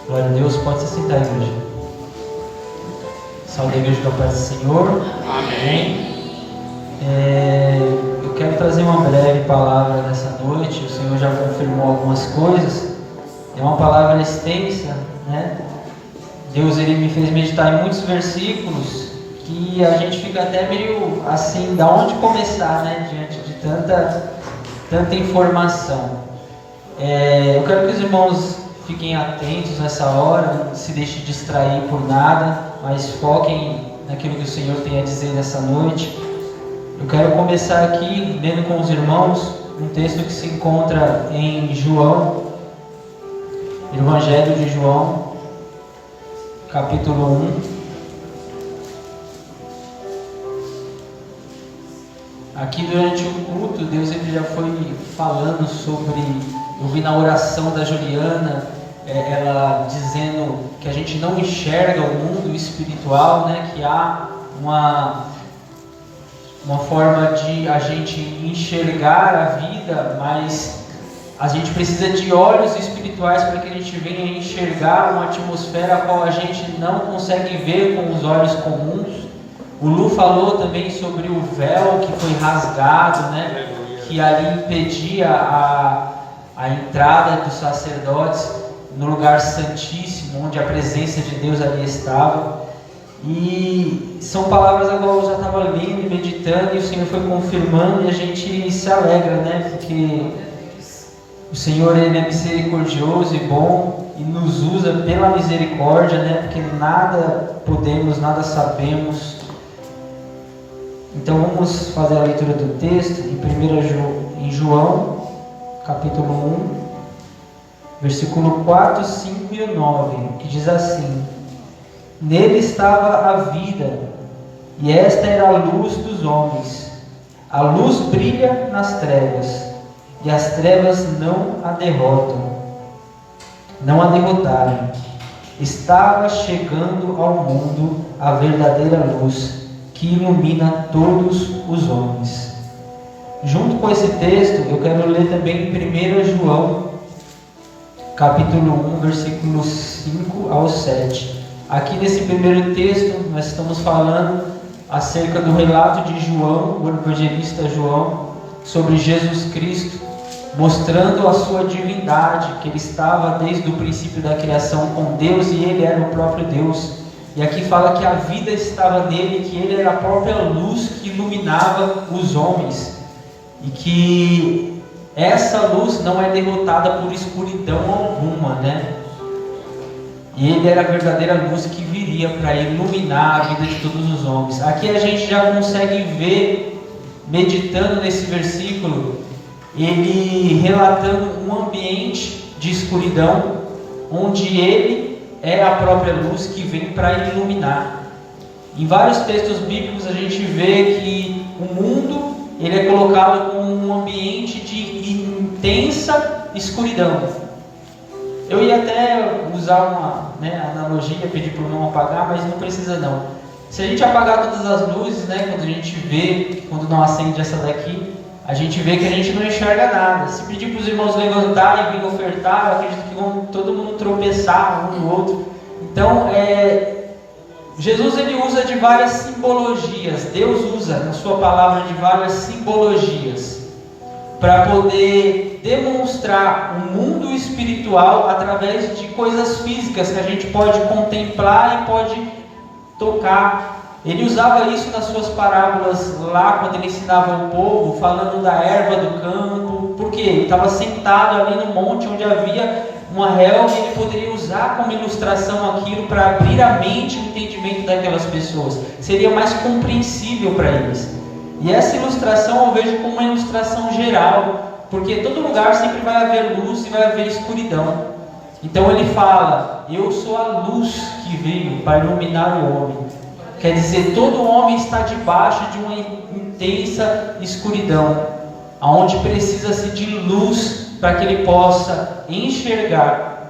Glória a Deus, pode se sentar, igreja. Salve a igreja da paz do Senhor. Amém. Eu quero trazer uma breve palavra nessa noite. O Senhor já confirmou algumas coisas. É uma palavra extensa, né? Deus ele me fez meditar em muitos versículos que a gente fica até meio assim, da onde começar, né? Diante de tanta informação. Eu quero que os irmãos fiquem atentos nessa hora, não se deixem distrair por nada, mas foquem naquilo que o Senhor tem a dizer nessa noite. Eu quero começar aqui lendo com os irmãos um texto que se encontra em João, Evangelho de João, capítulo 1. Aqui durante o culto, Deus ele já foi falando sobre, eu vi na oração da Juliana, ela dizendo que a gente não enxerga o mundo espiritual, né? Que há uma forma de a gente enxergar a vida, mas a gente precisa de olhos espirituais para que a gente venha enxergar uma atmosfera a qual a gente não consegue ver com os olhos comuns. O Lu falou também sobre o véu que foi rasgado, né? Que ali impedia a entrada dos sacerdotes no lugar santíssimo, onde a presença de Deus ali estava. E são palavras agora eu já estava lendo e meditando, e o Senhor foi confirmando, e a gente se alegra, né? Porque o Senhor ele é misericordioso e bom e nos usa pela misericórdia, né? Porque nada podemos, nada sabemos. Então vamos fazer a leitura do texto em João, capítulo 1, versículo 4, 5 e 9, que diz assim: Nele estava a vida, e esta era a luz dos homens. A luz brilha nas trevas, e as trevas não a derrotaram. Estava chegando ao mundo a verdadeira luz, que ilumina todos os homens. Junto com esse texto, eu quero ler também em 1 João, capítulo 1, versículos 5 ao 7. Aqui nesse primeiro texto, nós estamos falando acerca do relato de João, o evangelista João, sobre Jesus Cristo, mostrando a sua divindade, que ele estava desde o princípio da criação com Deus e ele era o próprio Deus. E aqui fala que a vida estava nele, que ele era a própria luz que iluminava os homens. E que essa luz não é derrotada por escuridão alguma, né? E ele era a verdadeira luz que viria para iluminar a vida de todos os homens. Aqui a gente já consegue ver, meditando nesse versículo, ele relatando um ambiente de escuridão, onde ele é a própria luz que vem para iluminar. Em vários textos bíblicos a gente vê que o mundo ele é colocado como um ambiente de intensa escuridão. Eu ia até usar uma analogia, pedir para o irmão apagar, mas não precisa não. Se a gente apagar todas as luzes, né, quando a gente vê, quando não acende essa daqui, a gente vê que a gente não enxerga nada. Se pedir para os irmãos levantarem e vir ofertar, eu acredito que vão todo mundo tropeçar um no outro. Então, Jesus ele usa de várias simbologias. Deus usa na sua palavra de várias simbologias para poder demonstrar o mundo espiritual através de coisas físicas que a gente pode contemplar e pode tocar. Ele usava isso nas suas parábolas lá quando ele ensinava o povo, falando da erva do campo, porque ele estava sentado ali no monte onde havia uma relva e ele poderia usar como ilustração aquilo para abrir a mente e o entendimento daquelas pessoas. Seria mais compreensível para eles. E essa ilustração eu vejo como uma ilustração geral, porque em todo lugar sempre vai haver luz e vai haver escuridão. Então ele fala: eu sou a luz que veio para iluminar o homem. Quer dizer, todo homem está debaixo de uma intensa escuridão, onde precisa-se de luz para que ele possa enxergar,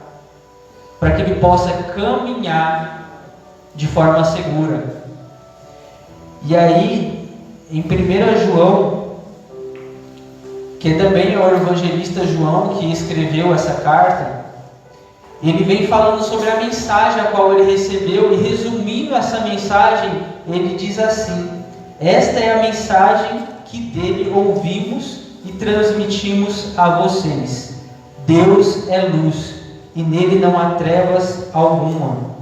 para que ele possa caminhar de forma segura. E aí, em 1 João, que também é o evangelista João que escreveu essa carta, ele vem falando sobre a mensagem a qual ele recebeu, e resumindo essa mensagem, ele diz assim: esta é a mensagem que dele ouvimos e transmitimos a vocês. Deus é luz, e nele não há trevas alguma.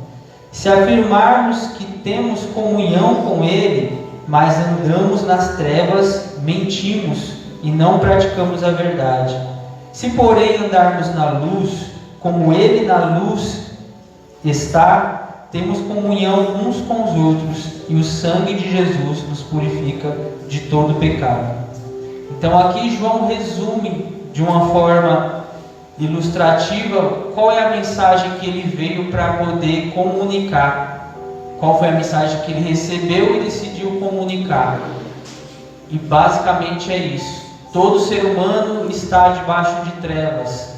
Se afirmarmos que temos comunhão com ele, mas andamos nas trevas, mentimos e não praticamos a verdade. Se, porém, andarmos na luz, como ele na luz está, temos comunhão uns com os outros, e o sangue de Jesus nos purifica de todo pecado. Então aqui João resume de uma forma ilustrativa qual é a mensagem que ele veio para poder comunicar, qual foi a mensagem que ele recebeu e decidiu comunicar. E basicamente é isso: todo ser humano está debaixo de trevas,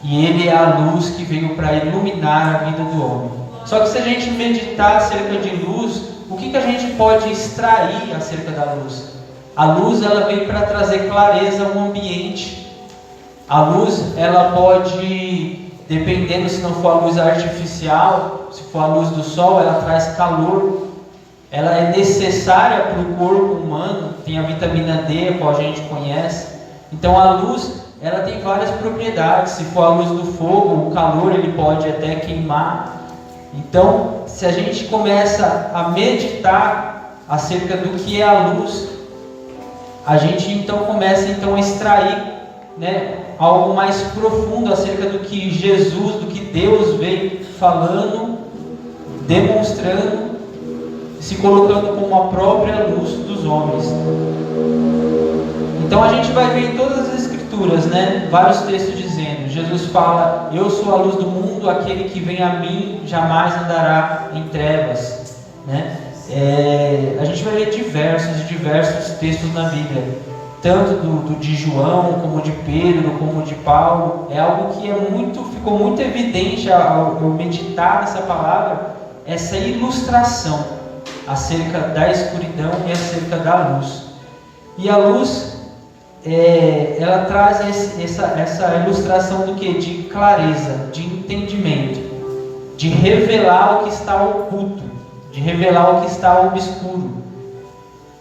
e ele é a luz que veio para iluminar a vida do homem. Só que se a gente meditar acerca de luz, o que a gente pode extrair acerca da luz? A luz, ela veio para trazer clareza ao ambiente. A luz, ela pode, dependendo se não for a luz artificial, se for a luz do sol, ela traz calor. Ela é necessária para o corpo humano, tem a vitamina D, a qual a gente conhece. Então a luz, ela tem várias propriedades. Se for a luz do fogo, o calor ele pode até queimar. Então, se a gente começa a meditar acerca do que é a luz, a gente então começa a extrair, algo mais profundo acerca do que Jesus, do que Deus veio falando, demonstrando, se colocando como a própria luz dos homens. Então a gente vai ver em todas as escrituras, vários textos dizendo, Jesus fala: eu sou a luz do mundo, aquele que vem a mim jamais andará em trevas. A gente vai ver diversos textos na Bíblia, tanto de João, como de Pedro, como de Paulo. É algo que ficou muito evidente ao meditar nessa palavra, essa ilustração acerca da escuridão e acerca da luz. E a luz, ela traz essa ilustração do que? De clareza, de entendimento, de revelar o que está oculto, de revelar o que está obscuro.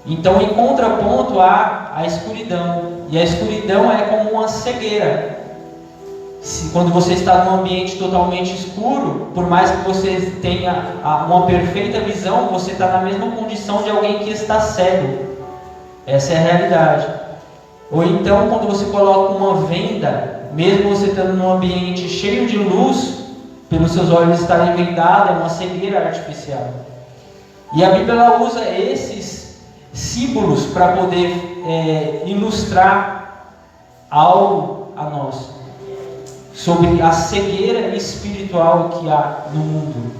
Então, em contraponto, há a escuridão, e a escuridão é como uma cegueira. Quando você está num ambiente totalmente escuro, por mais que você tenha uma perfeita visão, você está na mesma condição de alguém que está cego. Essa é a realidade. Ou então, quando você coloca uma venda, mesmo você estando num ambiente cheio de luz, pelos seus olhos estarem vendados, é uma cegueira artificial. E a Bíblia ela usa esses símbolos para poder ilustrar algo a nós, sobre a cegueira espiritual que há no mundo,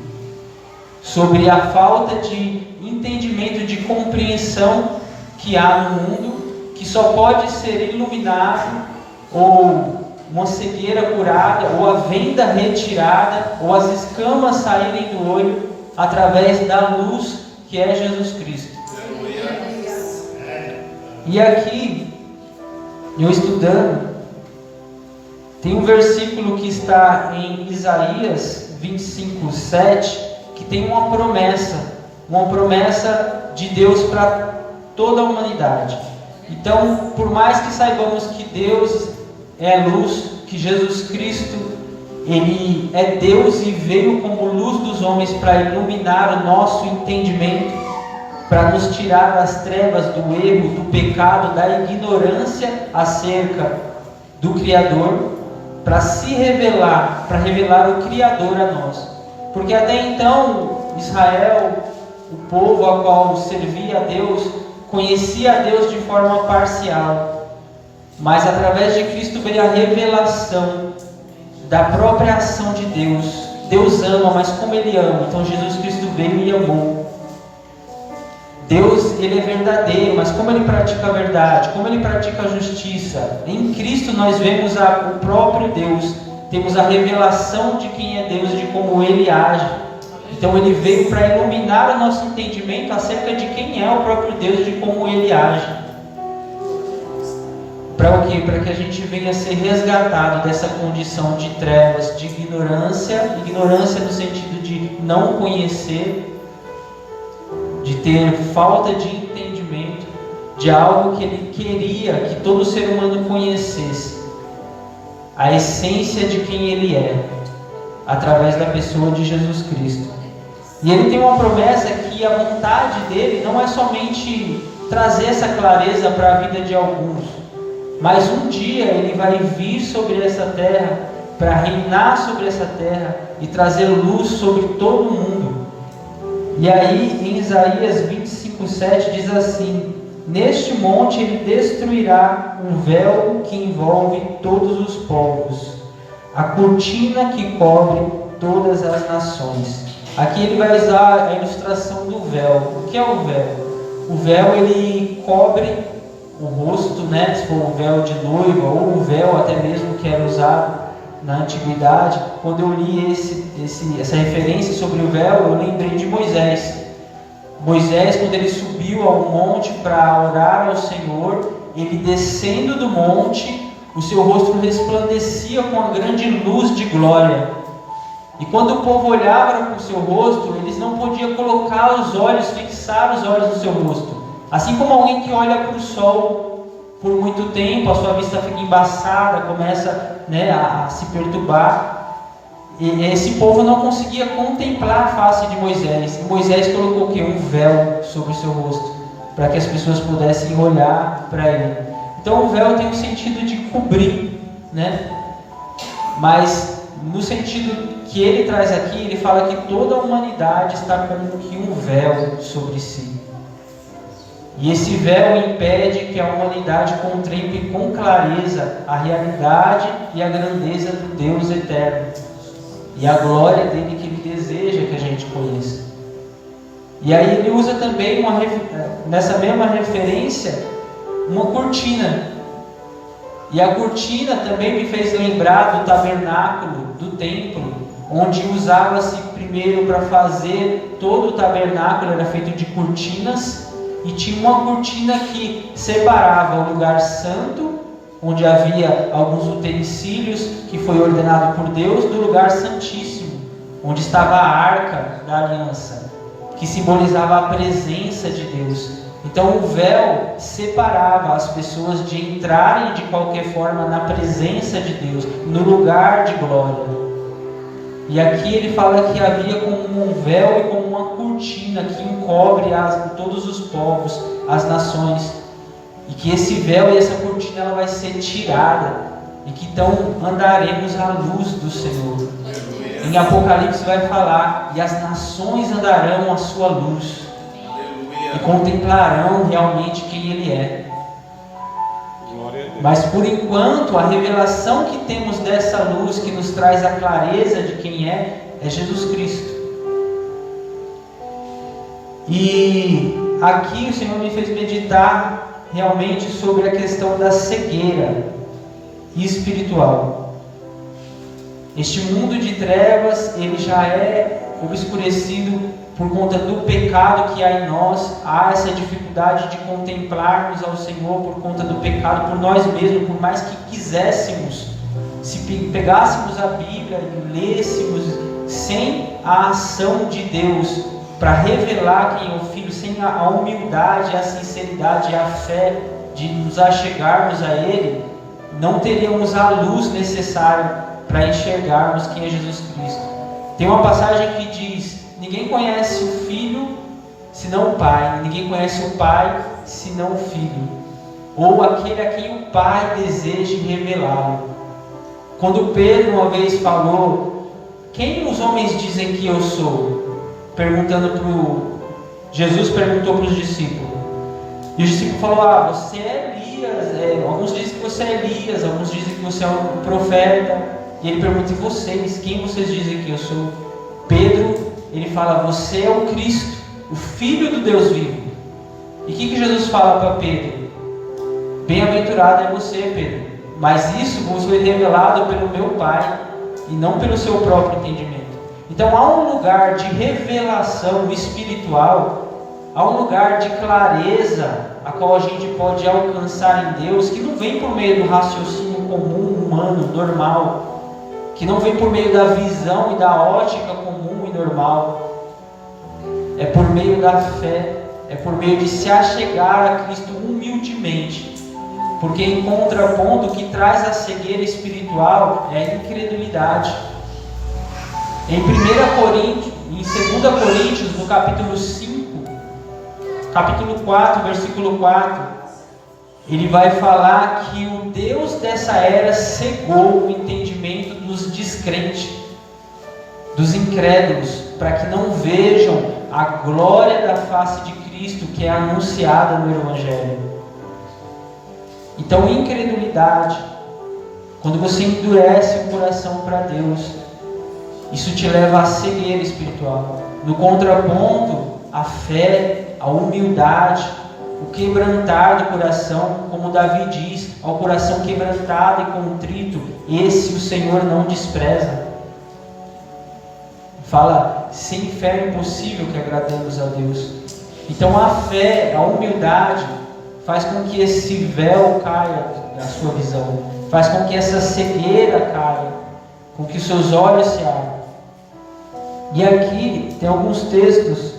sobre a falta de entendimento, de compreensão que há no mundo, que só pode ser iluminado, ou uma cegueira curada, ou a venda retirada, ou as escamas saírem do olho, através da luz que é Jesus Cristo. E aqui, eu estudando, tem um versículo que está em Isaías 25:7, que tem uma promessa de Deus para toda a humanidade. Então, por mais que saibamos que Deus é luz, que Jesus Cristo, Ele é Deus e veio como luz dos homens para iluminar o nosso entendimento, para nos tirar das trevas, do erro, do pecado, da ignorância acerca do Criador, para se revelar, para revelar o Criador a nós. Porque até então, Israel, o povo a qual servia a Deus, conhecia a Deus de forma parcial. Mas através de Cristo veio a revelação da própria ação de Deus. Deus ama, mas como Ele ama? Então Jesus Cristo veio e amou. Deus, Ele é verdadeiro, mas como Ele pratica a verdade, como Ele pratica a justiça? Em Cristo nós vemos o próprio Deus, temos a revelação de quem é Deus, de como Ele age. Então Ele veio para iluminar o nosso entendimento acerca de quem é o próprio Deus, de como Ele age. Para o quê? Para que a gente venha a ser resgatado dessa condição de trevas, de ignorância no sentido de não conhecer, de ter falta de entendimento de algo que ele queria que todo ser humano conhecesse, a essência de quem ele é, através da pessoa de Jesus Cristo. E ele tem uma promessa que a vontade dele não é somente trazer essa clareza para a vida de alguns, mas um dia ele vai vir sobre essa terra para reinar sobre essa terra e trazer luz sobre todo o mundo. E aí em Isaías 25:7 diz assim: neste monte ele destruirá um véu que envolve todos os povos, a cortina que cobre todas as nações. Aqui ele vai usar a ilustração do véu. O que é o véu? O véu ele cobre o rosto, né? Se for o véu de noiva ou o véu até mesmo que era usado na antiguidade. Quando eu li essa referência sobre o véu, eu lembrei de Moisés. Moisés, quando ele subiu ao monte para orar ao Senhor, ele descendo do monte, o seu rosto resplandecia com uma grande luz de glória. E quando o povo olhava para o seu rosto, eles não podiam colocar os olhos, fixar os olhos no seu rosto. Assim como alguém que olha para o sol por muito tempo, a sua vista fica embaçada, começa, né, a se perturbar. E esse povo não conseguia contemplar a face de Moisés. E Moisés colocou o quê? Um véu sobre o seu rosto, para que as pessoas pudessem olhar para ele. Então o véu tem o sentido de cobrir, né? Mas no sentido que ele traz aqui, ele fala que toda a humanidade está como que um véu sobre si. E esse véu impede que a humanidade contemple com clareza a realidade e a grandeza do Deus eterno e a glória dele que ele deseja que a gente conheça. E aí ele usa também nessa mesma referência uma cortina. E a cortina também me fez lembrar do tabernáculo, do templo, onde usava-se primeiro para fazer todo o tabernáculo, era feito de cortinas, e tinha uma cortina que separava o lugar santo, onde havia alguns utensílios que foi ordenado por Deus, do lugar santíssimo, onde estava a arca da aliança, que simbolizava a presença de Deus. Então o véu separava as pessoas de entrarem de qualquer forma na presença de Deus, no lugar de glória. E aqui ele fala que havia como um véu e como uma cortina que encobre todos os povos, as nações. E que esse véu e essa cortina ela vai ser tirada. E que então andaremos à luz do Senhor. Em Apocalipse vai falar: e as nações andarão à sua luz. E contemplarão realmente quem Ele é. Mas por enquanto a revelação que temos dessa luz que nos traz a clareza de quem é Jesus Cristo. E aqui o Senhor me fez meditar realmente sobre a questão da cegueira espiritual. Este mundo de trevas, ele já é obscurecido por conta do pecado que há em nós. Há essa dificuldade de contemplarmos ao Senhor por conta do pecado, por nós mesmos, por mais que quiséssemos, se pegássemos a Bíblia e lêssemos sem a ação de Deus para revelar quem é o Filho, sem a humildade, a sinceridade e a fé de nos achegarmos a Ele, não teríamos a luz necessária para enxergarmos quem é Jesus Cristo. Tem uma passagem que diz: ninguém conhece o Filho senão o Pai, ninguém conhece o Pai senão o Filho, ou aquele a quem o Pai deseja revelá-lo. Quando Pedro uma vez falou: quem os homens dizem que eu sou? Jesus perguntou para os discípulos. E o discípulo falou: você é Elias. Alguns dizem que você é Elias, alguns dizem que você é um profeta. E ele pergunta: e vocês? Quem vocês dizem que eu sou? Pedro, ele fala: você é o Cristo, o Filho do Deus vivo. E o que Jesus fala para Pedro? Bem-aventurado é você, Pedro, mas isso vos foi revelado pelo meu Pai e não pelo seu próprio entendimento. Então há um lugar de revelação espiritual, há um lugar de clareza a qual a gente pode alcançar em Deus, que não vem por meio do raciocínio comum, humano, normal, que não vem por meio da visão e da ótica comum e normal, é por meio da fé, é por meio de se achegar a Cristo humildemente, porque em contraponto o que traz a cegueira espiritual é a incredulidade. Em 2 Coríntios, no capítulo 5, capítulo 4, versículo 4, ele vai falar que o Deus dessa era cegou o entendimento dos descrentes, dos incrédulos, para que não vejam a glória da face de Cristo que é anunciada no Evangelho. Então, incredulidade, quando você endurece o coração para Deus, isso te leva à cegueira espiritual. No contraponto, a fé, a humildade, o quebrantar do coração, como Davi diz, ao coração quebrantado e contrito, esse o Senhor não despreza. Fala, sem fé é impossível que agrademos a Deus. Então a fé, a humildade, faz com que esse véu caia da sua visão, faz com que essa cegueira caia, com que seus olhos se abram. E aqui tem alguns textos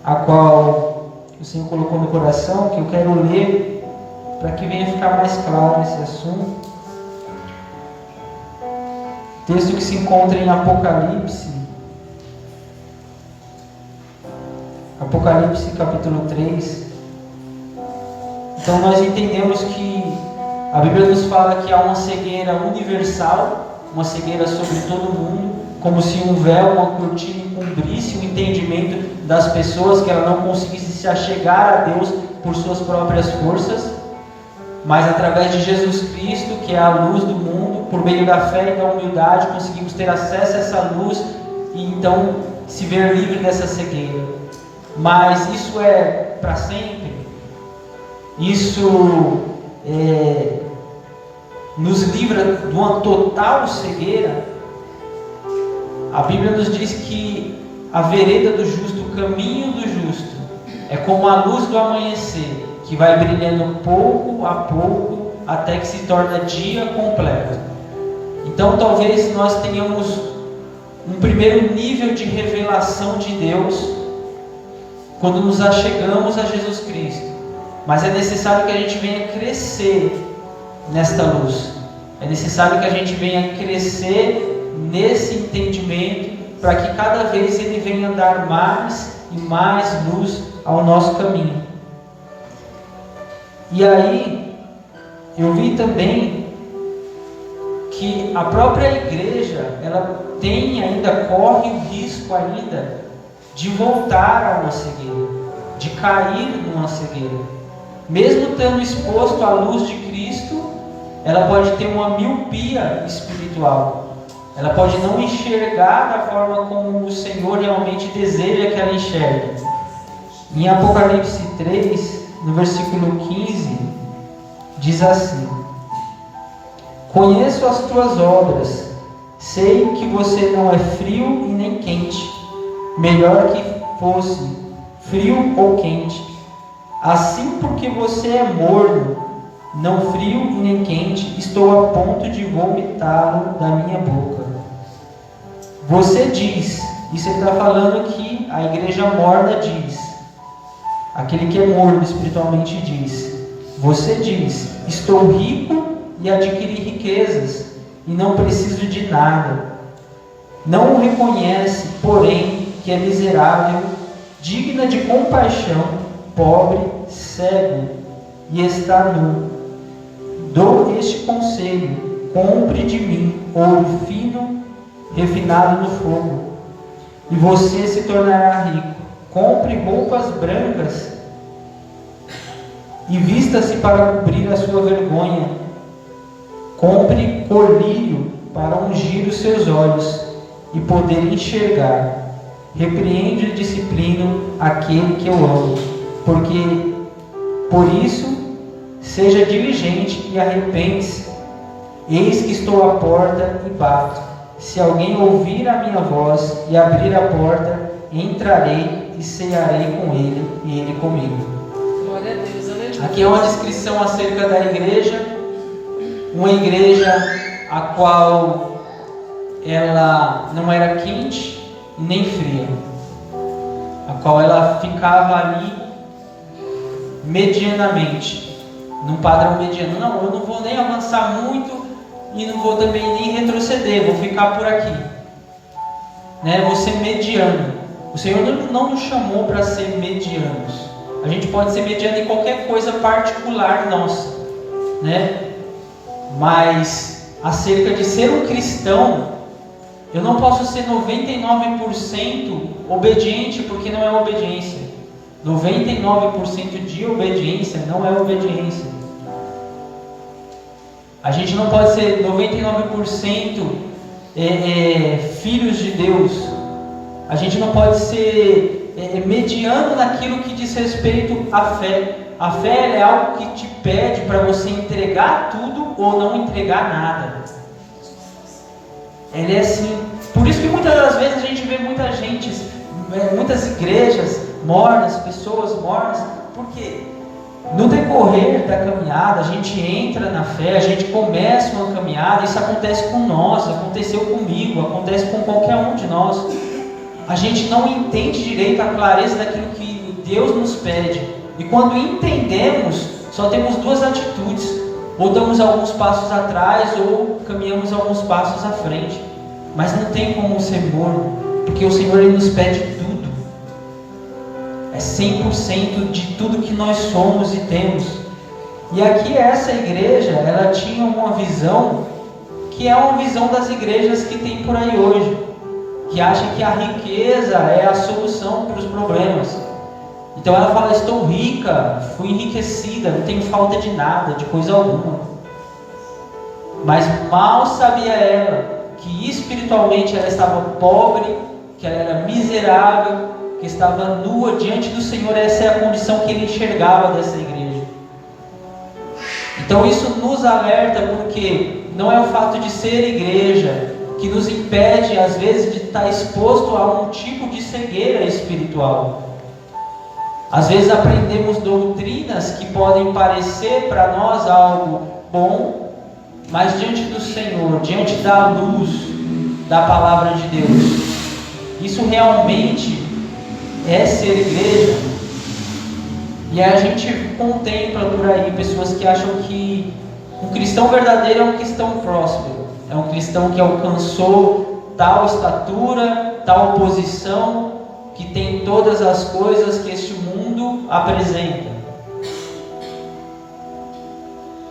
a qual o Senhor colocou no coração, que eu quero ler para que venha ficar mais claro esse assunto. Texto que se encontra em Apocalipse capítulo 3. Então nós entendemos que a Bíblia nos fala que há uma cegueira universal, uma cegueira sobre todo mundo, como se um véu, uma cortina encobrisse o entendimento das pessoas, que ela não conseguisse se achegar a Deus por suas próprias forças, mas através de Jesus Cristo, que é a luz do mundo, por meio da fé e da humildade, conseguimos ter acesso a essa luz e então se ver livre dessa cegueira. Mas isso é para sempre? Isso nos livra de uma total cegueira? A Bíblia nos diz que a vereda do justo, o caminho do justo, é como a luz do amanhecer, que vai brilhando pouco a pouco até que se torna dia completo. Então talvez nós tenhamos um primeiro nível de revelação de Deus quando nos achegamos a Jesus Cristo, mas é necessário que a gente venha crescer nesta luz, é necessário que a gente venha crescer nesse entendimento, para que cada vez ele venha dar mais e mais luz ao nosso caminho. E aí eu vi também que a própria igreja, ela corre o risco ainda de voltar a uma cegueira, de cair numa cegueira. Mesmo estando exposto à luz de Cristo, ela pode ter uma miopia espiritual. Ela pode não enxergar da forma como o Senhor realmente deseja que ela enxergue. Em Apocalipse 3, no versículo 15, diz assim: Conheço as tuas obras, sei que você não é frio e nem quente. Melhor que fosse frio ou quente. Assim, porque você é morno, não frio e nem quente, estou a ponto de vomitá-lo da minha boca. Você diz, isso ele está falando que a igreja morna diz, aquele que é morno espiritualmente diz, você diz, estou rico e adquiri riquezas, e não preciso de nada. Não o reconhece, porém, que é miserável, digna de compaixão, pobre, cego e está nu. Dou este conselho: compre de mim ouro fino, refinado no fogo, e você se tornará rico. Compre roupas brancas e vista-se para cobrir a sua vergonha. Compre colírio para ungir os seus olhos e poder enxergar. Repreende e disciplino aquele que eu amo, porque por isso seja diligente e arrepende-se. Eis que estou à porta e bato. Se alguém ouvir a minha voz e abrir a porta, entrarei e cearei com ele e ele comigo. Aqui é uma descrição acerca da igreja, uma igreja a qual ela não era quente nem fria, a qual ela ficava ali medianamente, num padrão mediano. Não, eu não vou nem avançar muito e não vou também nem retroceder, vou ficar por aqui, né? Vou ser mediano. O Senhor não nos chamou para ser medianos. A gente pode ser mediano em qualquer coisa particular nossa, né? Mas acerca de ser um cristão, eu não posso ser 99% obediente, porque não é obediência. 99% de obediência não é obediência. A gente não pode ser 99% filhos de Deus. A gente não pode ser mediano naquilo que diz respeito à fé. A fé é algo que te pede para você entregar tudo ou não entregar nada. Ela é assim. Por isso que muitas das vezes a gente vê muita gente, muitas igrejas mornas, pessoas mornas. Por quê? No decorrer da caminhada, a gente entra na fé, a gente começa uma caminhada. Isso acontece com nós, aconteceu comigo, acontece com qualquer um de nós. A gente não entende direito a clareza daquilo que Deus nos pede. E quando entendemos, só temos duas atitudes: ou damos alguns passos atrás, ou caminhamos alguns passos à frente. Mas não tem como ser morno, porque o Senhor Ele nos pede tudo. É 100% de tudo que nós somos e temos. E aqui essa igreja, ela tinha uma visão que é uma visão das igrejas que tem por aí hoje, que acha que a riqueza é a solução para os problemas. Então ela fala: estou rica, fui enriquecida, não tenho falta de nada, de coisa alguma. Mas mal sabia ela que espiritualmente ela estava pobre, que ela era miserável, que estava nua diante do Senhor. Essa é a condição que ele enxergava dessa igreja. Então isso nos alerta, porque não é o fato de ser igreja que nos impede às vezes de estar exposto a um tipo de cegueira espiritual. Às vezes aprendemos doutrinas que podem parecer para nós algo bom, mas diante do Senhor, diante da luz da palavra de Deus, isso realmente é ser igreja? E a gente contempla por aí pessoas que acham que um cristão verdadeiro é um cristão próspero, é um cristão que alcançou tal estatura, tal posição, que tem todas as coisas que este mundo apresenta,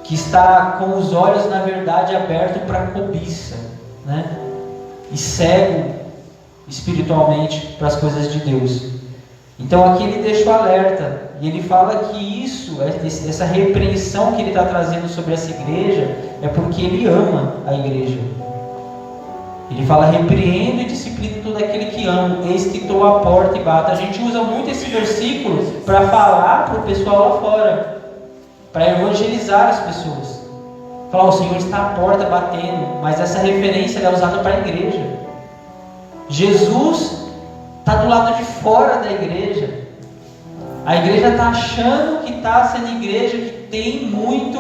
que está com os olhos, na verdade, abertos para a cobiça, né? E cego espiritualmente para as coisas de Deus. Então aqui ele deixa o alerta, e ele fala que isso, essa repreensão que ele está trazendo sobre essa igreja, é porque ele ama a igreja. Ele fala: repreendo e disciplino todo aquele que ama, eis que estou à porta e bato. A gente usa muito esse versículo para falar para o pessoal lá fora, para evangelizar as pessoas. Falar: o Senhor está à porta batendo. Mas essa referência é usada para a igreja. Jesus está do lado de fora da igreja. A igreja está achando que está sendo igreja, que tem muito,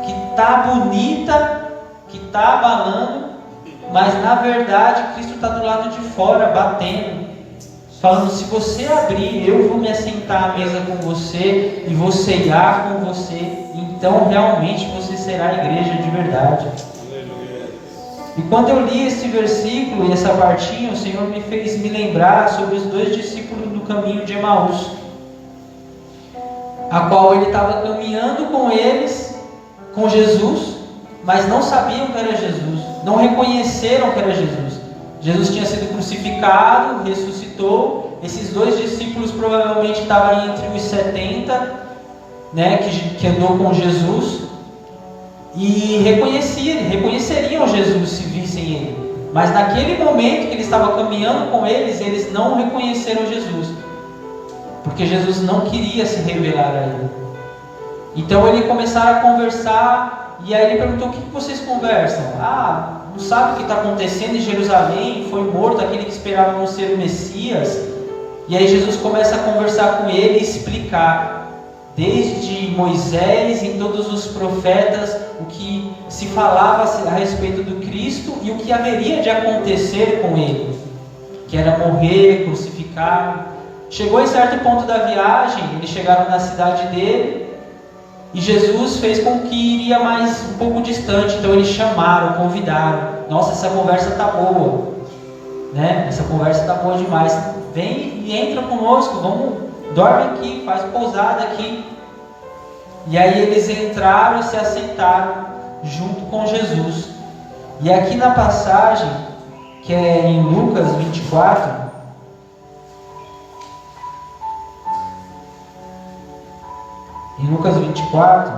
que está bonita, que está abalando, mas na verdade Cristo está do lado de fora batendo, falando: se você abrir, eu vou me assentar à mesa com você e vou ceiar com você. Então realmente você será igreja de verdade. E quando eu li esse versículo e essa partinha, o Senhor me fez me lembrar sobre os dois discípulos do caminho de Emaús, a qual ele estava caminhando com eles, com Jesus, mas não sabiam que era Jesus, não reconheceram que era Jesus. Jesus tinha sido crucificado, ressuscitou. Esses dois discípulos provavelmente estavam entre os 70, né, que andou com Jesus, e reconheceriam Jesus se vissem ele. Mas naquele momento que ele estava caminhando com eles, eles não reconheceram Jesus, porque Jesus não queria se revelar a ele. Então eles começaram a conversar, e aí ele perguntou: o que vocês conversam? Não sabe o que está acontecendo em Jerusalém? Foi morto aquele que esperavam ser o Messias. E aí Jesus começa a conversar com ele e explicar. desde Moisés, em todos os profetas, o que se falava a respeito do Cristo e o que haveria de acontecer com ele, que era morrer, crucificado. Chegou em certo ponto da viagem, eles chegaram na cidade dele, e Jesus fez com que iria mais um pouco distante. Então eles chamaram, convidaram. Nossa, essa conversa está boa, né? Essa conversa está boa demais. Vem e entra conosco, dorme aqui, faz pousada aqui. E aí eles entraram e se assentaram junto com Jesus. E aqui na passagem, que é em Lucas 24, em Lucas 24,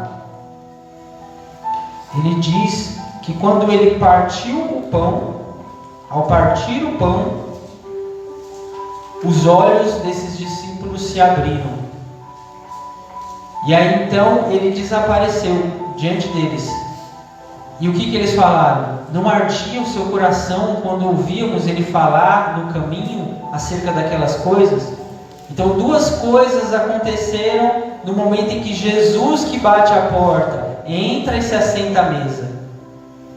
ele diz que quando ele partiu o pão, ao partir o pão, os olhos desses discípulos se abriram. E aí então ele desapareceu diante deles. E o que eles falaram? Não ardia o seu coração quando ouvíamos ele falar no caminho acerca daquelas coisas? Então duas coisas aconteceram no momento em que Jesus, que bate a porta, entra e se assenta à mesa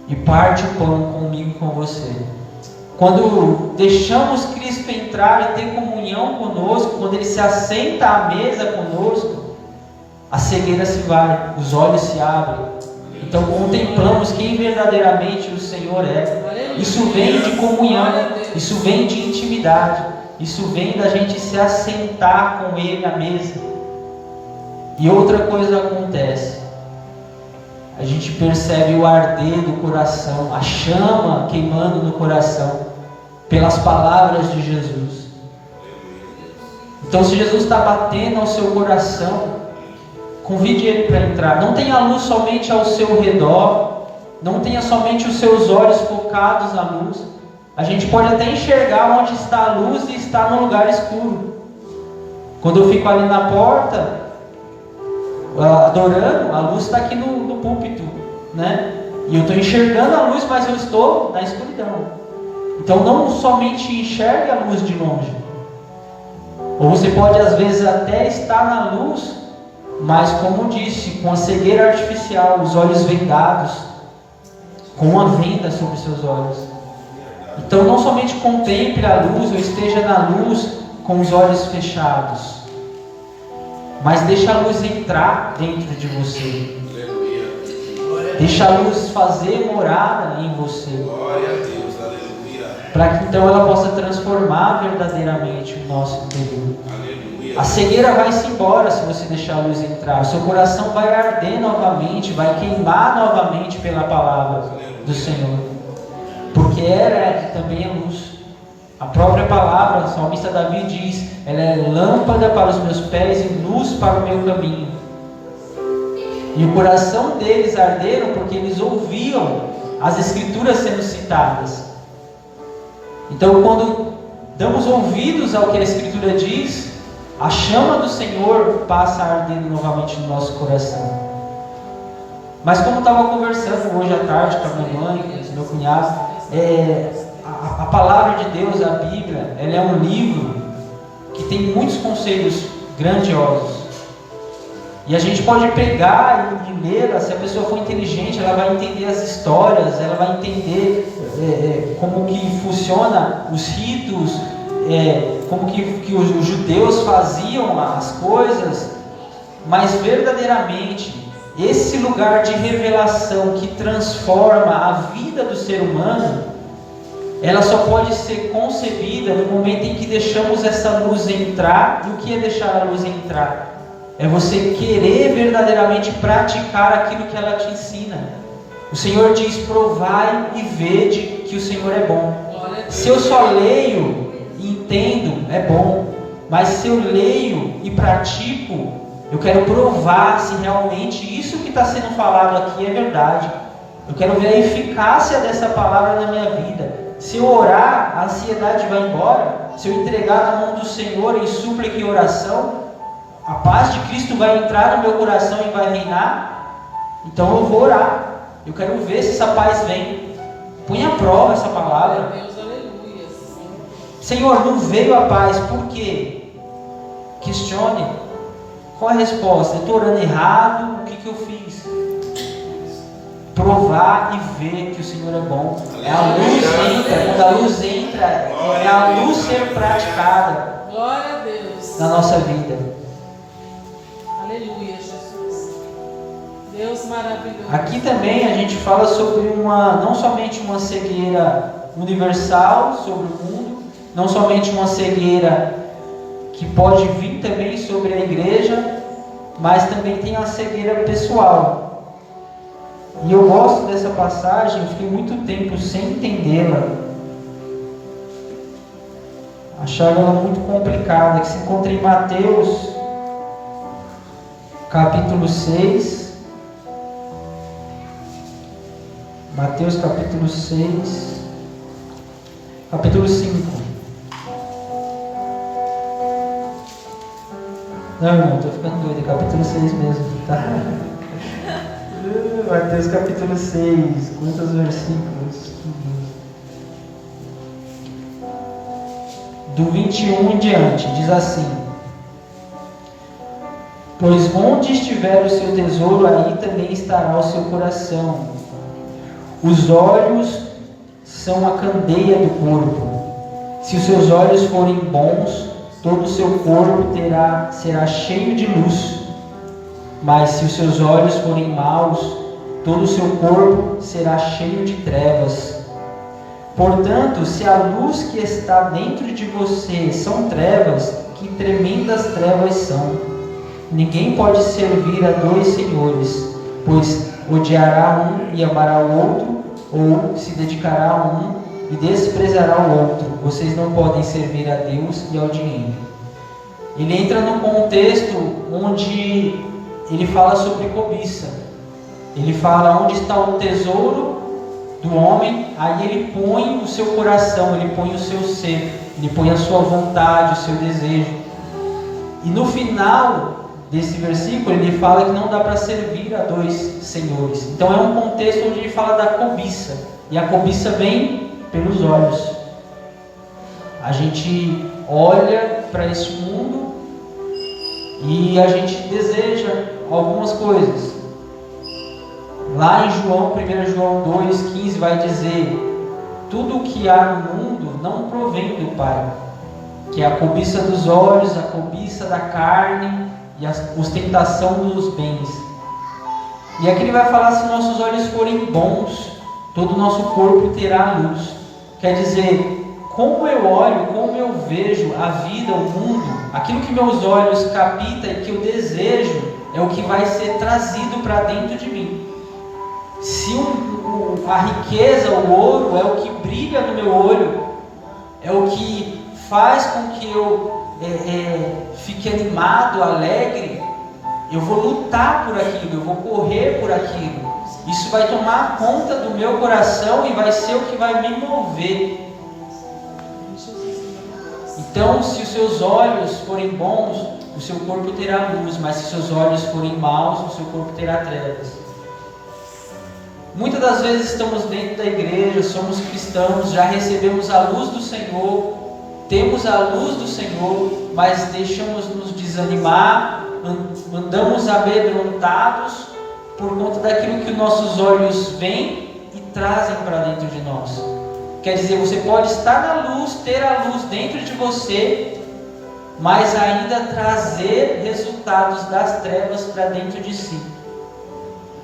e parte o pão comigo e com você. Quando deixamos Cristo entrar e ter comunhão conosco, quando Ele se assenta à mesa conosco, a cegueira se vai, os olhos se abrem. Então contemplamos quem verdadeiramente o Senhor é. Isso vem de comunhão, isso vem de intimidade, isso vem da gente se assentar com Ele à mesa. E outra coisa acontece, a gente percebe o arder do coração, a chama queimando no coração, pelas palavras de Jesus. Então se Jesus está batendo ao seu coração, convide Ele para entrar. Não tenha luz somente ao seu redor, não tenha somente os seus olhos focados na luz. A gente pode até enxergar onde está a luz e está no lugar escuro. Quando eu fico ali na porta adorando, a luz está aqui no púlpito, né? E eu estou enxergando a luz, mas eu estou na escuridão. Então não somente enxergue a luz de longe. Ou você pode às vezes até estar na luz, mas como disse, com a cegueira artificial, os olhos vendados, com uma venda sobre os seus olhos. Então não somente contemple a luz, ou esteja na luz com os olhos fechados, mas deixa a luz entrar dentro de você. Deixa a luz fazer morada em você. Glória a Deus, aleluia. Para que então ela possa transformar verdadeiramente o nosso interior. Aleluia. A cegueira vai-se embora se você deixar a luz entrar. O seu coração vai arder novamente, vai queimar novamente pela palavra do Senhor. Porque ela também é luz. A própria palavra, o salmista Davi diz, ela é lâmpada para os meus pés e luz para o meu caminho. E o coração deles arderam porque eles ouviam as escrituras sendo citadas. Então quando damos ouvidos ao que a escritura diz, a chama do Senhor passa a arder novamente no nosso coração. Mas como eu estava conversando hoje à tarde com a minha mãe, com o meu cunhado, a palavra de Deus, a Bíblia, ela é um livro que tem muitos conselhos grandiosos. E a gente pode pegar e ler, se a pessoa for inteligente, ela vai entender as histórias, ela vai entender como que funciona os ritos, como que os judeus faziam as coisas. Mas verdadeiramente, esse lugar de revelação que transforma a vida do ser humano, ela só pode ser concebida no momento em que deixamos essa luz entrar. E o que é deixar a luz entrar? É você querer verdadeiramente praticar aquilo que ela te ensina. O Senhor diz, provai e vede que o Senhor é bom. Se eu só leio e entendo, é bom. Mas se eu leio e pratico, eu quero provar se realmente isso que está sendo falado aqui é verdade. Eu quero ver a eficácia dessa palavra na minha vida. Se eu orar, a ansiedade vai embora. Se eu entregar na mão do Senhor em súplica e oração, a paz de Cristo vai entrar no meu coração e vai reinar. Então eu vou orar. Eu quero ver se essa paz vem. Põe à prova essa palavra. Senhor, não veio a paz. Por quê? Questione. Qual a resposta? Eu estou orando errado, o que eu fiz? Provar e ver que o Senhor é bom. É a luz entra, quando a luz entra, é a luz ser praticada. Glória a Deus. Na nossa vida. Aleluia, Jesus. Deus maravilhoso. Aqui também a gente fala sobre não somente uma cegueira universal sobre o mundo, não somente uma cegueira que pode vir também sobre a igreja, mas também tem a cegueira pessoal. E eu gosto dessa passagem, eu fiquei muito tempo sem entendê-la. Achava ela muito complicada, que se encontra em Mateus, capítulo 6. Mateus capítulo 6, capítulo 5. Não, irmão, estou ficando doido, é capítulo 6 mesmo, tá? Mateus capítulo 6, quantos versículos? Do 21 em diante, diz assim: pois onde estiver o seu tesouro, aí também estará o seu coração. Os olhos são a candeia do corpo. Se os seus olhos forem bons, todo o seu corpo será cheio de luz. Mas se os seus olhos forem maus, todo o seu corpo será cheio de trevas. Portanto, se a luz que está dentro de você são trevas, que tremendas trevas são. Ninguém pode servir a dois senhores, pois odiará um e amará o outro, ou se dedicará a um e desprezará o outro. Vocês não podem servir a Deus e ao dinheiro. Ele entra num contexto onde ele fala sobre cobiça. Ele fala onde está o tesouro do homem, aí ele põe o seu coração, ele põe o seu ser, ele põe a sua vontade, o seu desejo. E no final desse versículo ele fala que não dá para servir a dois senhores. Então é um contexto onde ele fala da cobiça. E a cobiça vem pelos olhos. A gente olha para esse mundo e a gente deseja algumas coisas. Lá em João, 1 João 2,15 vai dizer: tudo o que há no mundo não provém do Pai, que é a cobiça dos olhos, a cobiça da carne e a ostentação dos bens. E aqui ele vai falar: se nossos olhos forem bons, todo o nosso corpo terá luz. Quer dizer, como eu olho, como eu vejo a vida, o mundo, aquilo que meus olhos captam e que eu desejo, é o que vai ser trazido para dentro de mim. Se a riqueza, o ouro, é o que brilha no meu olho, é o que faz com que eu fique animado, alegre, eu vou lutar por aquilo, eu vou correr por aquilo. Isso vai tomar conta do meu coração e vai ser o que vai me mover. Então, se os seus olhos forem bons, o seu corpo terá luz, mas se os seus olhos forem maus, o seu corpo terá trevas. Muitas das vezes estamos dentro da igreja, somos cristãos, já recebemos a luz do Senhor, temos a luz do Senhor, mas deixamos nos desanimar, andamos amedrontados por conta daquilo que nossos olhos veem e trazem para dentro de nós. Quer dizer, você pode estar na luz, ter a luz dentro de você, mas ainda trazer resultados das trevas para dentro de si.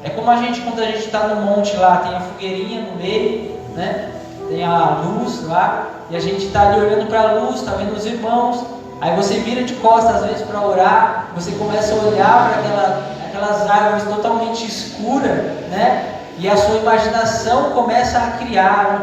É como quando a gente está no monte lá, tem a fogueirinha no meio, né? Tem a luz lá, e a gente está ali olhando para a luz, está vendo os irmãos, aí você vira de costas às vezes para orar, você começa a olhar para aquelas árvores totalmente escuras, né? E a sua imaginação começa a criar,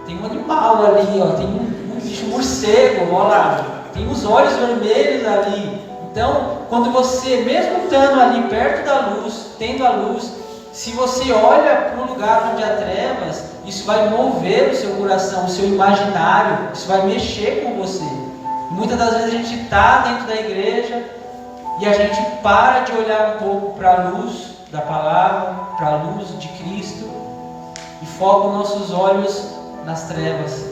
tem um animal ali, ó, tem um bicho morcego, olha lá, tem os olhos vermelhos ali. Então, quando você, mesmo estando ali perto da luz, tendo a luz, se você olha para um lugar onde há trevas, isso vai mover o seu coração, o seu imaginário, isso vai mexer com você. E muitas das vezes a gente está dentro da igreja e a gente para de olhar um pouco para a luz da palavra, para a luz de Cristo, e foca os nossos olhos nas trevas.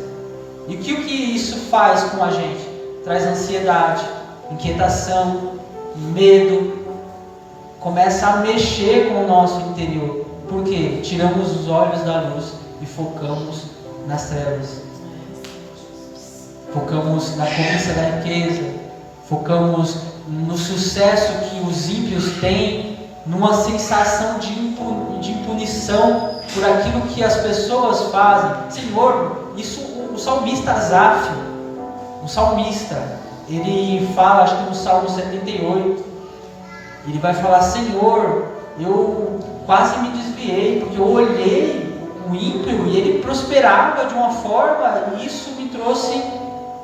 E o que isso faz com a gente? Traz ansiedade, inquietação, medo, começa a mexer com o nosso interior. Por quê? Tiramos os olhos da luz e focamos nas trevas. Focamos na cobiça da riqueza, focamos no sucesso que os ímpios têm, numa sensação de impunição por aquilo que as pessoas fazem. Senhor, isso o salmista Asaf, o salmista, ele fala, acho que no Salmo 78, ele vai falar: Senhor, eu quase me desviei, porque eu olhei o ímpio e ele prosperava de uma forma, e isso me trouxe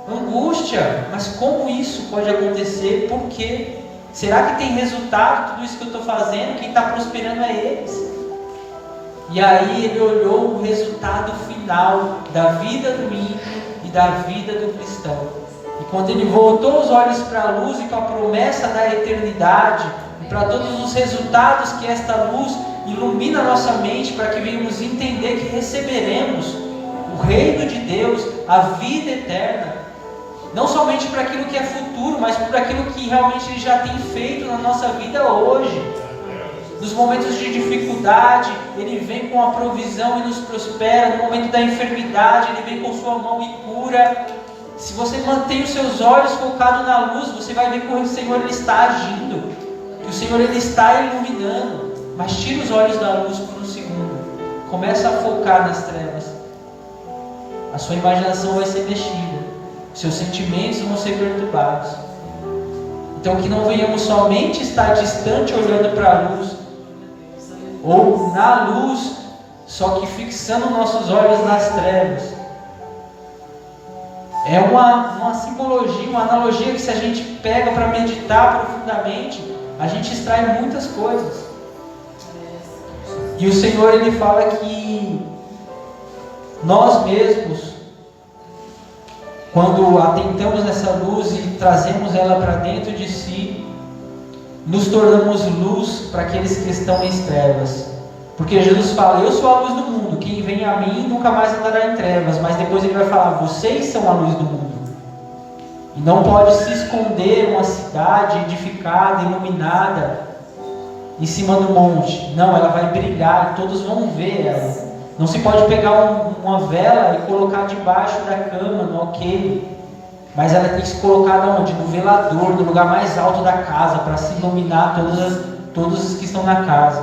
angústia. Mas como isso pode acontecer? Por quê? Será que tem resultado tudo isso que eu estou fazendo? Quem está prosperando é eles. E aí ele olhou o resultado final da vida do ímpio e da vida do cristão. E quando ele voltou os olhos para a luz e para a promessa da eternidade, e para todos os resultados que esta luz ilumina a nossa mente, para que venhamos entender que receberemos o reino de Deus, a vida eterna, não somente para aquilo que é futuro, mas para aquilo que realmente Ele já tem feito na nossa vida hoje. Nos momentos de dificuldade, Ele vem com a provisão e nos prospera. No momento da enfermidade, Ele vem com sua mão e cura. Se você mantém os seus olhos focados na luz, você vai ver que o Senhor Ele está agindo, que o Senhor Ele está iluminando. Mas tira os olhos da luz por um segundo, começa a focar nas trevas, a sua imaginação vai ser mexida, seus sentimentos vão ser perturbados. Então que não venhamos somente estar distante olhando para a luz, ou na luz, só que fixando nossos olhos nas trevas. É uma simbologia, uma analogia que, se a gente pega para meditar profundamente, a gente extrai muitas coisas. E o Senhor Ele fala que nós mesmos, quando atentamos nessa luz e trazemos ela para dentro de si, nos tornamos luz para aqueles que estão em trevas. Porque Jesus fala: eu sou a luz do mundo, quem vem a mim nunca mais andará em trevas. Mas depois Ele vai falar: vocês são a luz do mundo. E não pode se esconder uma cidade edificada, iluminada, em cima do monte. Não, ela vai brilhar e todos vão ver ela. Não se pode pegar uma vela e colocar debaixo da cama, no alqueire. Mas ela tem que se colocar onde? No velador, no lugar mais alto da casa, para se iluminar todos os que estão na casa.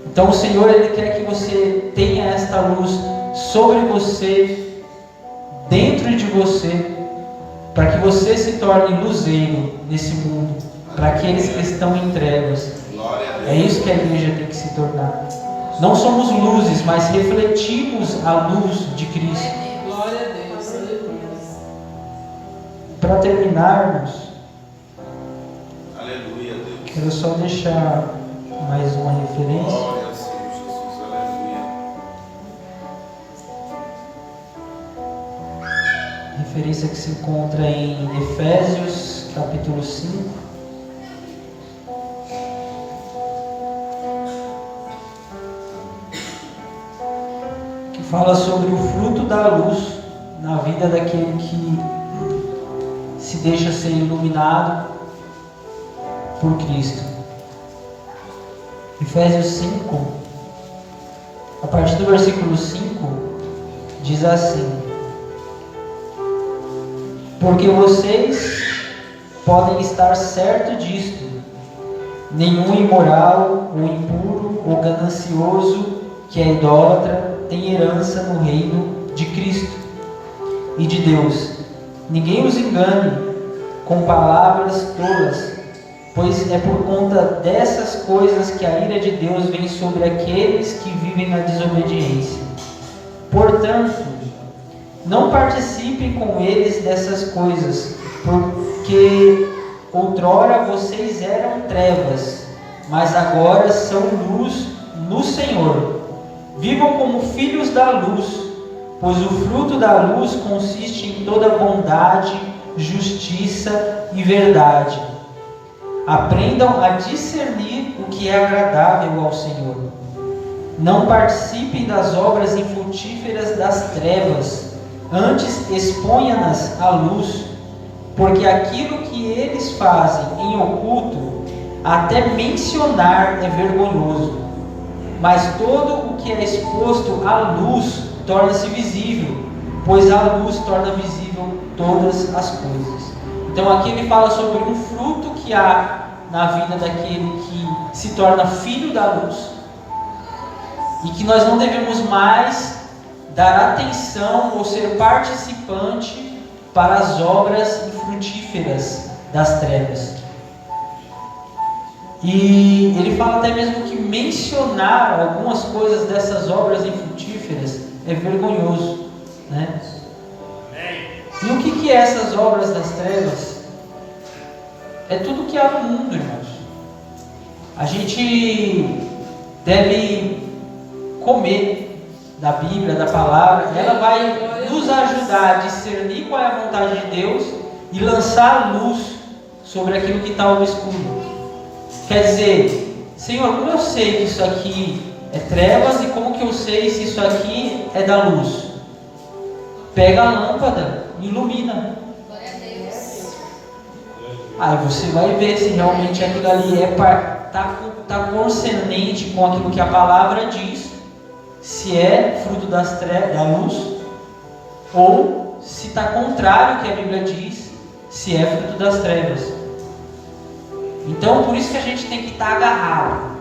Então o Senhor Ele quer que você tenha esta luz sobre você, dentro de você, para que você se torne luzeiro nesse mundo, para aqueles que estão em trevas. É isso que a igreja tem que se tornar. Não somos luzes, mas refletimos a luz de Cristo. Glória a Deus, aleluia. Para terminarmos, Aleluia, Deus. quero só deixar mais uma referência. Glória a Senhor Jesus, aleluia. Referência que se encontra em Efésios, capítulo 5. Que fala sobre o fruto da luz na vida daquele que se deixa ser iluminado por Cristo. Efésios 5, a partir do versículo 5, diz assim: porque vocês podem estar certos disto: nenhum imoral, ou impuro, ou ganancioso, que é idólatra, tem herança no reino de Cristo e de Deus. Ninguém os engane com palavras tolas, pois é por conta dessas coisas que a ira de Deus vem sobre aqueles que vivem na desobediência. Portanto, não participem com eles dessas coisas, porque outrora vocês eram trevas, mas agora são luz no Senhor. Vivam como filhos da luz, pois o fruto da luz consiste em toda bondade, justiça e verdade. Aprendam a discernir o que é agradável ao Senhor. Não participem das obras infrutíferas das trevas, antes exponha-nas à luz, porque aquilo que eles fazem em oculto, até mencionar é vergonhoso, mas todo o que é exposto à luz torna-se visível, pois a luz torna visível todas as coisas. Então aqui ele fala sobre um fruto que há na vida daquele que se torna filho da luz, e que nós não devemos mais dar atenção ou ser participante para as obras infrutíferas das trevas. E ele fala até mesmo que mencionar algumas coisas dessas obras infrutíferas é vergonhoso, né? E o que é essas obras das trevas? É tudo que há no mundo, irmãos. A gente deve comer da Bíblia, da palavra. Ela vai nos ajudar a discernir qual é a vontade de Deus e lançar luz sobre aquilo que está obscuro. Quer dizer, Senhor, como eu sei que isso aqui é trevas e como que eu sei se isso aqui é da luz? Pega a lâmpada e ilumina. Glória a Deus. Aí você vai ver se realmente aquilo ali está concernente com aquilo que a palavra diz, se é fruto das trevas, da luz, ou se está contrário ao que a Bíblia diz, se é fruto das trevas. Então, por isso que a gente tem que estar agarrado,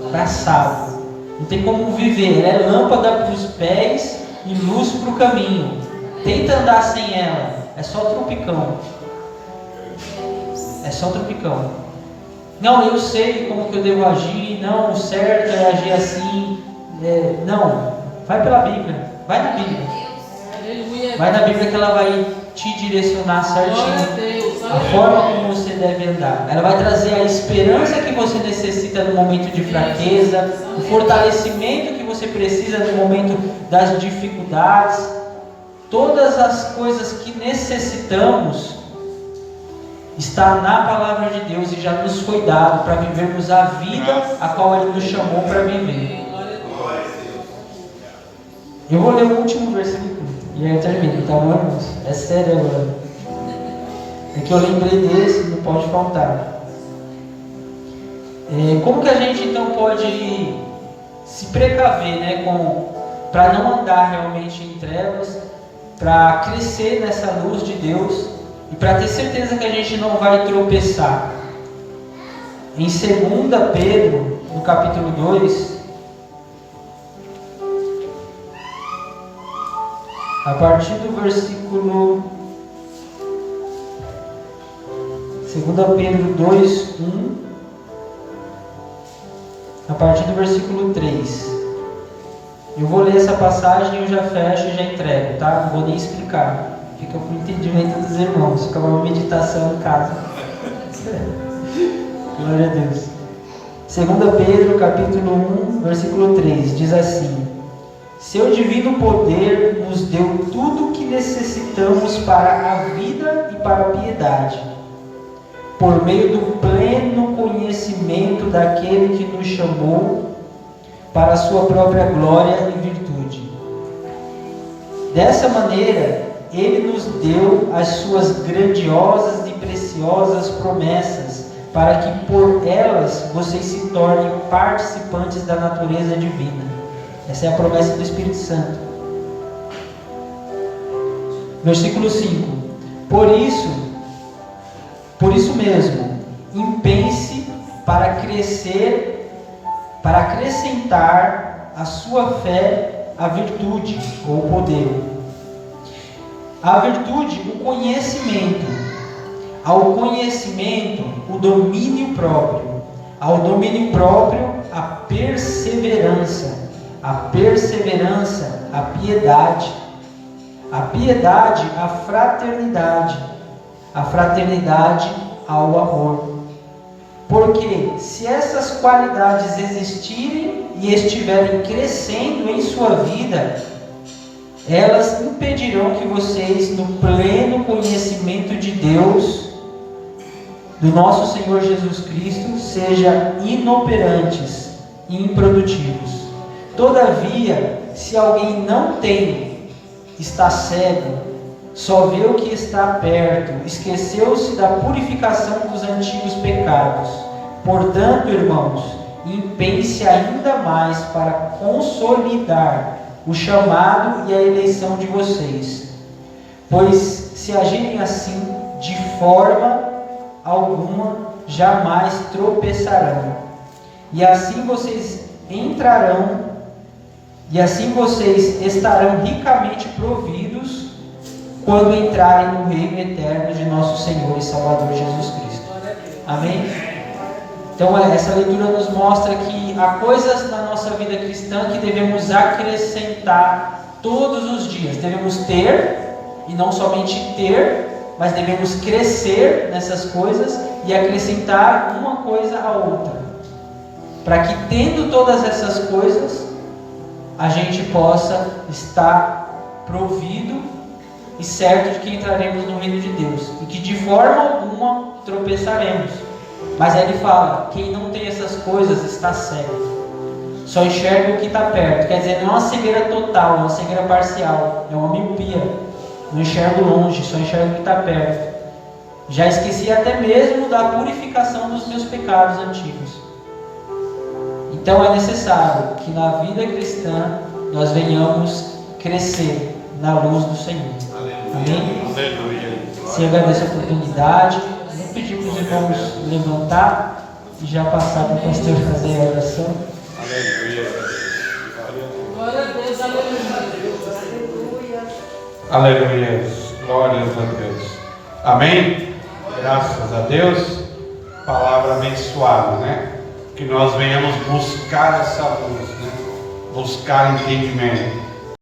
abraçado. Não tem como viver. Ela é lâmpada para os pés e luz para o caminho. Tenta andar sem ela, é só tropicão. É só tropicão. Não, eu sei como que eu devo agir. Não, o certo é agir assim. Não, vai pela Bíblia. Vai na Bíblia. Aleluia. Vai na Bíblia que ela vai te direcionar Glória a certinho. Deus. A forma como você deve andar. Ela vai trazer a esperança que você necessita no momento de fraqueza, o fortalecimento que você precisa no momento das dificuldades. Todas as coisas que necessitamos está na palavra de Deus e já nos foi dado para vivermos a vida a qual Ele nos chamou para viver. Eu vou ler o último versículo e aí eu termino, tá bom, irmãos? É sério agora. É que eu lembrei desse, não pode faltar. Como que a gente então pode se precaver, né, para não andar realmente em trevas, para crescer nessa luz de Deus e para ter certeza que a gente não vai tropeçar? Em 2 Pedro, no capítulo 2, a partir do versículo 2 Pedro 2, 1, a partir do versículo 3. Eu vou ler essa passagem e eu já fecho e já entrego, tá? Não vou nem explicar. Fica para o entendimento dos irmãos. Fica uma meditação em casa. Glória a Deus. 2 Pedro, capítulo 1, versículo 3. Diz assim: Seu divino poder nos deu tudo o que necessitamos para a vida e para a piedade, por meio do pleno conhecimento daquele que nos chamou para a sua própria glória e virtude. Dessa maneira, Ele nos deu as suas grandiosas e preciosas promessas, para que por elas vocês se tornem participantes da natureza divina. Essa é a promessa do Espírito Santo. Versículo 5. Por isso mesmo, empenhe-se para crescer, para acrescentar à sua fé a virtude ou o poder. A virtude, o conhecimento. Ao conhecimento, o domínio próprio. Ao domínio próprio, a perseverança. A perseverança, a piedade. A piedade, a fraternidade. A fraternidade, ao amor. Porque se essas qualidades existirem e estiverem crescendo em sua vida, elas impedirão que vocês, no pleno conhecimento de Deus, do nosso Senhor Jesus Cristo, sejam inoperantes e improdutivos. Todavia, se alguém não tem, está cego, só vê o que está perto, esqueceu-se da purificação dos antigos pecados. Portanto, irmãos, empenhe-se ainda mais para consolidar o chamado e a eleição de vocês. Pois se agirem assim, de forma alguma jamais tropeçarão. E assim vocês estarão ricamente providos quando entrarem no reino eterno de nosso Senhor e Salvador Jesus Cristo. Amém? Então essa leitura nos mostra que há coisas na nossa vida cristã que devemos acrescentar todos os dias. Devemos ter, e não somente ter, mas devemos crescer nessas coisas e acrescentar uma coisa à outra, para que, tendo todas essas coisas, a gente possa estar provido e certo de que entraremos no reino de Deus, e que de forma alguma tropeçaremos. Mas aí ele fala: quem não tem essas coisas está cego, só enxerga o que está perto. Quer dizer, não é uma cegueira total, é uma cegueira parcial, é uma miopia. Não enxergo longe, só enxergo o que está perto. Já esqueci até mesmo da purificação dos meus pecados antigos. Então é necessário que na vida cristã nós venhamos crescer na luz do Senhor. Amém? Aleluia. Se agradeço a oportunidade, vou pedir para os irmãos levantar e já passar para o pastor fazer a oração. Aleluia. Glória a Deus, aleluia. Aleluia, glórias a Deus. Amém? Graças a Deus. Palavra abençoada, né? Que nós venhamos buscar essa luz, né? Buscar entendimento.